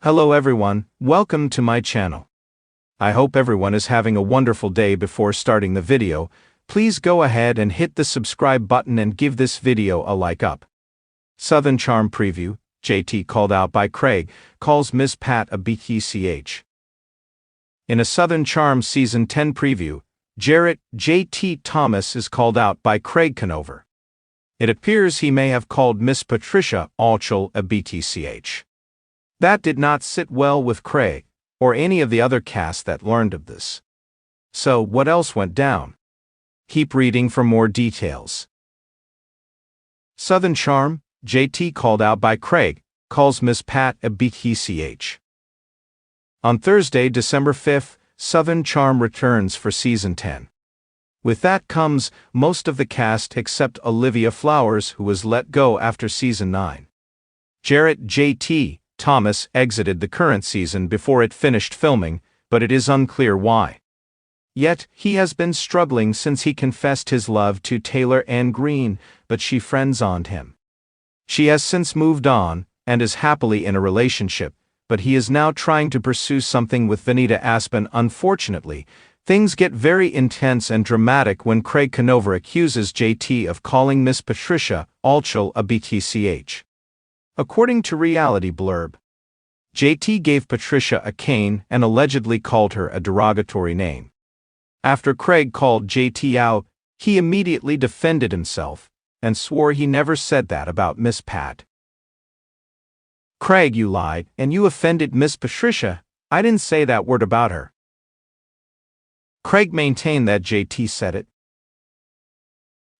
Hello everyone, welcome to my channel. I hope everyone is having a wonderful day. Before starting the video, please go ahead and hit the subscribe button and give this video a like up. Southern Charm preview, JT called out by Craig, calls Miss Pat a BTCH. In a Southern Charm Season 10 preview, Jarrett JT Thomas is called out by Craig Conover. It appears he may have called Miss Patricia Altschul a BTCH. That did not sit well with Craig, or any of the other cast that learned of this. So, what else went down? Keep reading for more details. Southern Charm, JT called out by Craig, calls Miss Pat a BTCH. On Thursday, December 5th, Southern Charm returns for Season 10. With that comes most of the cast except Olivia Flowers, who was let go after Season 9. Jarrett JT Thomas exited the current season before it finished filming, but it is unclear why. Yet, he has been struggling since he confessed his love to Taylor Ann Green, but she friend-zoned him. She has since moved on, and is happily in a relationship, but he is now trying to pursue something with Vanita Aspen. Unfortunately, things get very intense and dramatic when Craig Conover accuses JT of calling Miss Patricia Altschul a BTCH. According to Reality Blurb, JT gave Patricia a cane and allegedly called her a derogatory name. After Craig called JT out, he immediately defended himself and swore he never said that about Miss Pat. "Craig, you lied, and you offended Miss Patricia. I didn't say that word about her." Craig maintained that JT said it.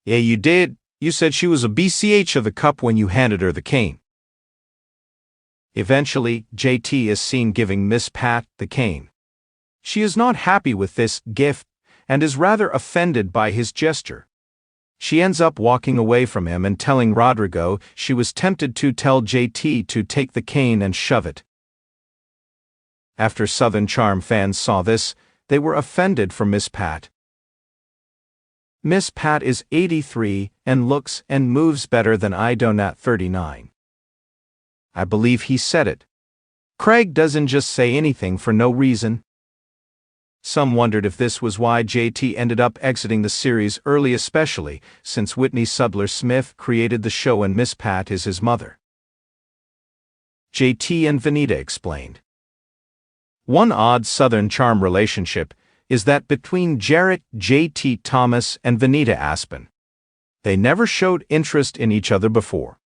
"Yeah, you did. You said she was a BCH of the cup when you handed her the cane." Eventually, JT is seen giving Miss Pat the cane. She is not happy with this gift and is rather offended by his gesture. She ends up walking away from him and telling Rodrigo she was tempted to tell JT to take the cane and shove it. After Southern Charm fans saw this, they were offended for Miss Pat. Miss Pat is 83 and looks and moves better than I do at 39. I believe he said it. Craig doesn't just say anything for no reason. Some wondered if this was why JT ended up exiting the series early, especially since Whitney Sudler-Smith created the show and Miss Pat is his mother. JT and Vanita explained. One odd Southern Charm relationship is that between Jarrett JT Thomas and Vanita Aspen. They never showed interest in each other before.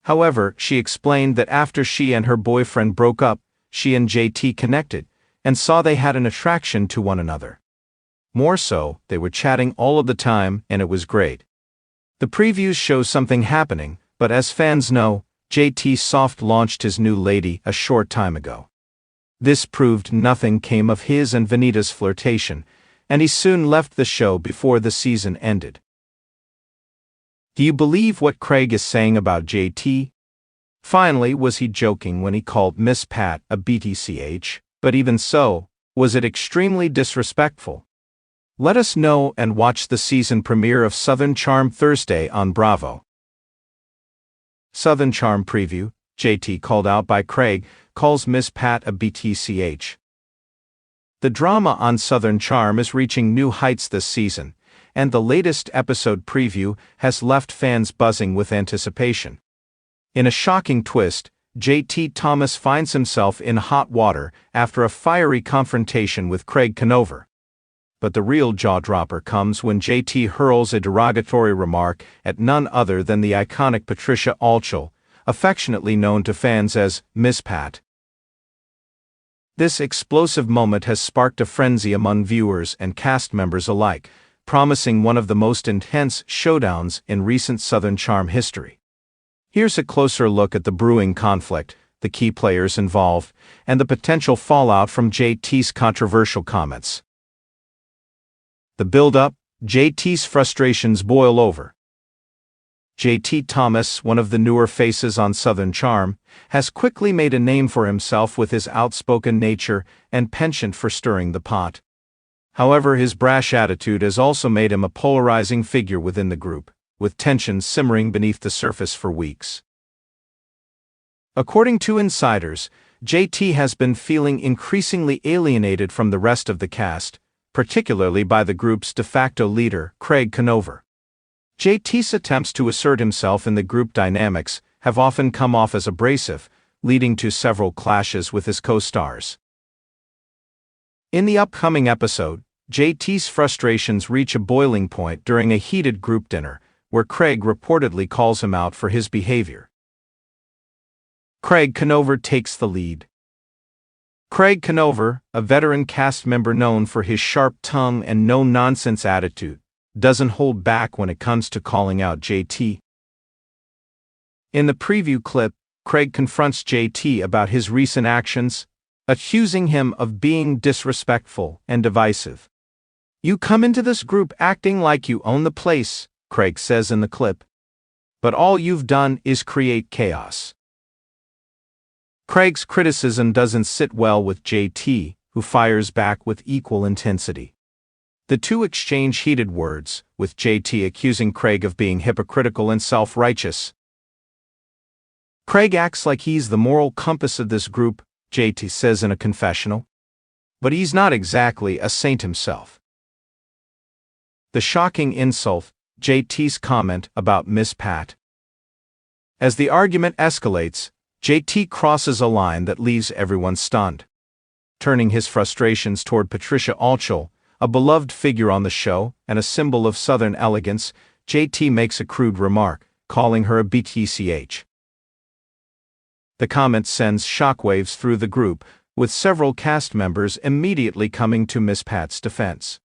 However, she explained that after she and her boyfriend broke up, she and JT connected, and saw they had an attraction to one another. More so, they were chatting all of the time, and it was great. The previews show something happening, but as fans know, JT soft-launched his new lady a short time ago. This proved nothing came of his and Vanita's flirtation, and he soon left the show before the season ended. Do you believe what Craig is saying about JT? Finally, was he joking when he called Miss Pat a BTCH? But even so, was it extremely disrespectful? Let us know and watch the season premiere of Southern Charm Thursday on Bravo. Southern Charm preview, JT called out by Craig, calls Miss Pat a BTCH. The drama on Southern Charm is reaching new heights this season, and the latest episode preview has left fans buzzing with anticipation. In a shocking twist, JT Thomas finds himself in hot water after a fiery confrontation with Craig Conover. But the real jaw-dropper comes when JT hurls a derogatory remark at none other than the iconic Patricia Altschul, affectionately known to fans as Miss Pat. This explosive moment has sparked a frenzy among viewers and cast members alike, promising one of the most intense showdowns in recent Southern Charm history. Here's a closer look at the brewing conflict, the key players involved, and the potential fallout from JT's controversial comments. The build-up, JT's frustrations boil over. JT Thomas, one of the newer faces on Southern Charm, has quickly made a name for himself with his outspoken nature and penchant for stirring the pot. However, his brash attitude has also made him a polarizing figure within the group, with tensions simmering beneath the surface for weeks. According to insiders, JT has been feeling increasingly alienated from the rest of the cast, particularly by the group's de facto leader, Craig Conover. JT's attempts to assert himself in the group dynamics have often come off as abrasive, leading to several clashes with his co-stars. In the upcoming episode, JT's frustrations reach a boiling point during a heated group dinner, where Craig reportedly calls him out for his behavior. Craig Conover takes the lead. Craig Conover, a veteran cast member known for his sharp tongue and no-nonsense attitude, doesn't hold back when it comes to calling out JT. In the preview clip, Craig confronts JT about his recent actions, accusing him of being disrespectful and divisive. "You come into this group acting like you own the place," Craig says in the clip. "But all you've done is create chaos." Craig's criticism doesn't sit well with JT, who fires back with equal intensity. The two exchange heated words, with JT accusing Craig of being hypocritical and self-righteous. "Craig acts like he's the moral compass of this group," JT says in a confessional. "But he's not exactly a saint himself." The shocking insult, JT's comment about Miss Pat. As the argument escalates, JT crosses a line that leaves everyone stunned. Turning his frustrations toward Patricia Altschul, a beloved figure on the show and a symbol of Southern elegance, JT makes a crude remark, calling her a BTCH. The comment sends shockwaves through the group, with several cast members immediately coming to Miss Pat's defense.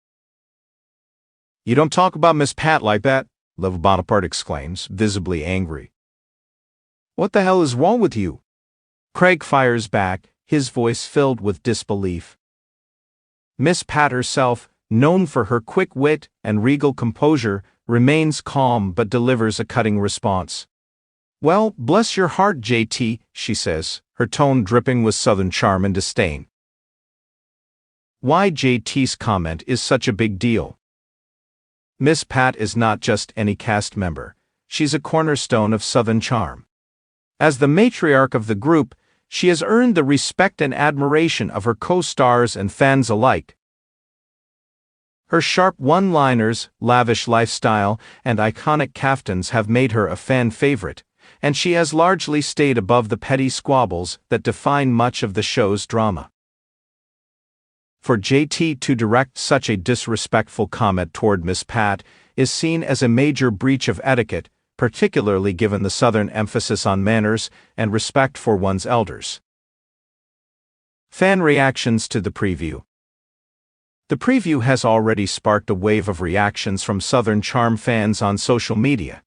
"You don't talk about Miss Pat like that," Leva Bonaparte exclaims, visibly angry. "What the hell is wrong with you?" Craig fires back, his voice filled with disbelief. Miss Pat herself, known for her quick wit and regal composure, remains calm but delivers a cutting response. "Well, bless your heart, JT," she says, her tone dripping with Southern charm and disdain. Why JT's comment is such a big deal? Miss Pat is not just any cast member, she's a cornerstone of Southern charm. As the matriarch of the group, she has earned the respect and admiration of her co-stars and fans alike. Her sharp one-liners, lavish lifestyle, and iconic kaftans have made her a fan favorite, and she has largely stayed above the petty squabbles that define much of the show's drama. For JT to direct such a disrespectful comment toward Miss Pat is seen as a major breach of etiquette, particularly given the Southern emphasis on manners and respect for one's elders. Fan reactions to the preview. The preview has already sparked a wave of reactions from Southern charm fans on social media.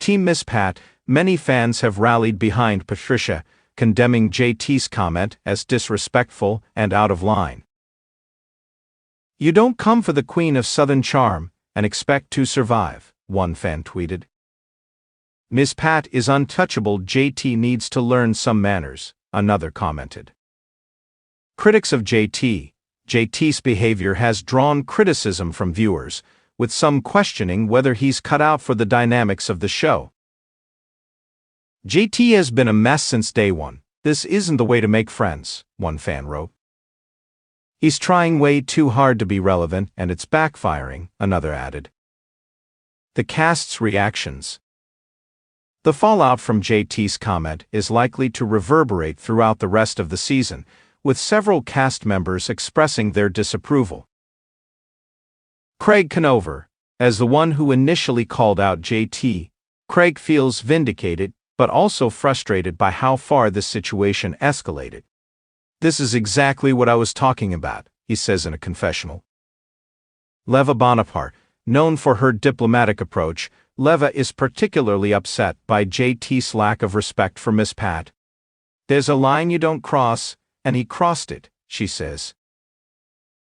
Team Miss Pat, many fans have rallied behind Patricia, condemning JT's comment as disrespectful and out of line. "You don't come for the queen of Southern charm and expect to survive," one fan tweeted. "Miss Pat is untouchable, JT needs to learn some manners," another commented. Critics of JT's behavior has drawn criticism from viewers, with some questioning whether he's cut out for the dynamics of the show. "JT has been a mess since day one. This isn't the way to make friends," one fan wrote. "He's trying way too hard to be relevant and it's backfiring," another added. The cast's reactions. The fallout from JT's comment is likely to reverberate throughout the rest of the season, with several cast members expressing their disapproval. Craig Conover, as the one who initially called out JT, Craig feels vindicated, but also frustrated by how far this situation escalated. "This is exactly what I was talking about," he says in a confessional. Leva Bonaparte, known for her diplomatic approach, Leva is particularly upset by JT's lack of respect for Miss Pat. "There's a line you don't cross, and he crossed it," she says.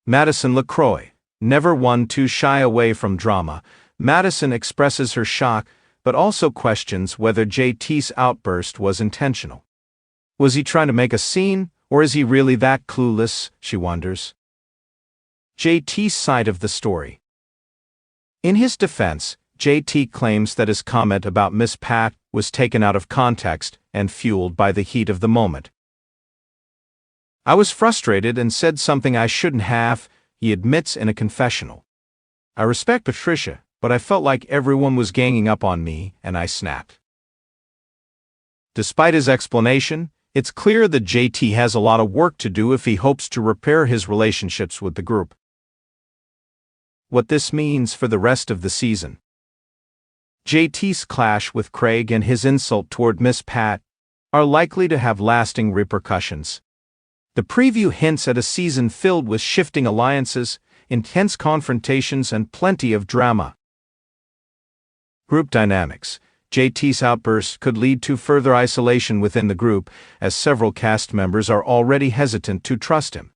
Madison LaCroix, never one to shy away from drama, Madison expresses her shock, but also questions whether JT's outburst was intentional. Was he trying to make a scene, or is he really that clueless, she wonders. JT's side of the story. In his defense, JT claims that his comment about Miss Pat was taken out of context and fueled by the heat of the moment. "I was frustrated and said something I shouldn't have," he admits in a confessional. "I respect Patricia, but I felt like everyone was ganging up on me, and I snapped." Despite his explanation, it's clear that JT has a lot of work to do if he hopes to repair his relationships with the group. What this means for the rest of the season. JT's clash with Craig and his insult toward Miss Pat are likely to have lasting repercussions. The preview hints at a season filled with shifting alliances, intense confrontations, and plenty of drama. Group dynamics. JT's outburst could lead to further isolation within the group, as several cast members are already hesitant to trust him.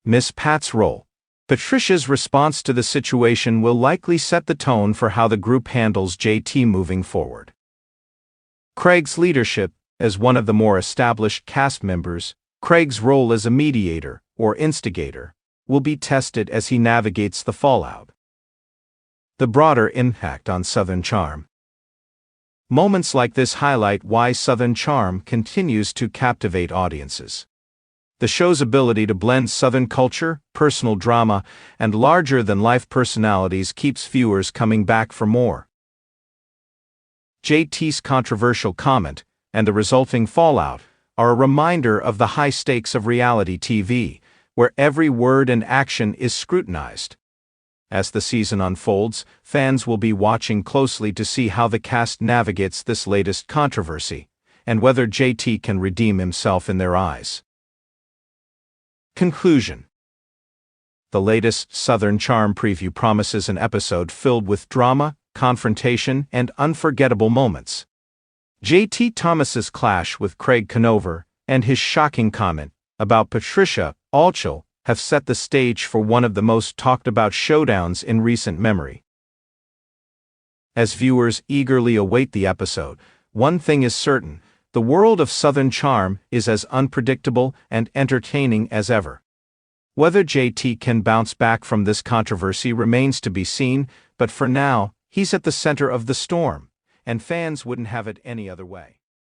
Miss Pat's role. Patricia's response to the situation will likely set the tone for how the group handles JT moving forward. Craig's leadership. As one of the more established cast members, Craig's role as a mediator, or instigator, will be tested as he navigates the fallout. The broader impact on Southern Charm. Moments like this highlight why Southern Charm continues to captivate audiences. The show's ability to blend Southern culture, personal drama, and larger-than-life personalities keeps viewers coming back for more. JT's controversial comment, and the resulting fallout, are a reminder of the high stakes of reality TV, where every word and action is scrutinized. As the season unfolds, fans will be watching closely to see how the cast navigates this latest controversy, and whether JT can redeem himself in their eyes. Conclusion. The latest Southern Charm preview promises an episode filled with drama, confrontation, and unforgettable moments. JT Thomas's clash with Craig Conover and his shocking comment about Patricia Altschul have set the stage for one of the most talked-about showdowns in recent memory. As viewers eagerly await the episode, one thing is certain: the world of Southern Charm is as unpredictable and entertaining as ever. Whether JT can bounce back from this controversy remains to be seen, but for now, he's at the center of the storm, and fans wouldn't have it any other way.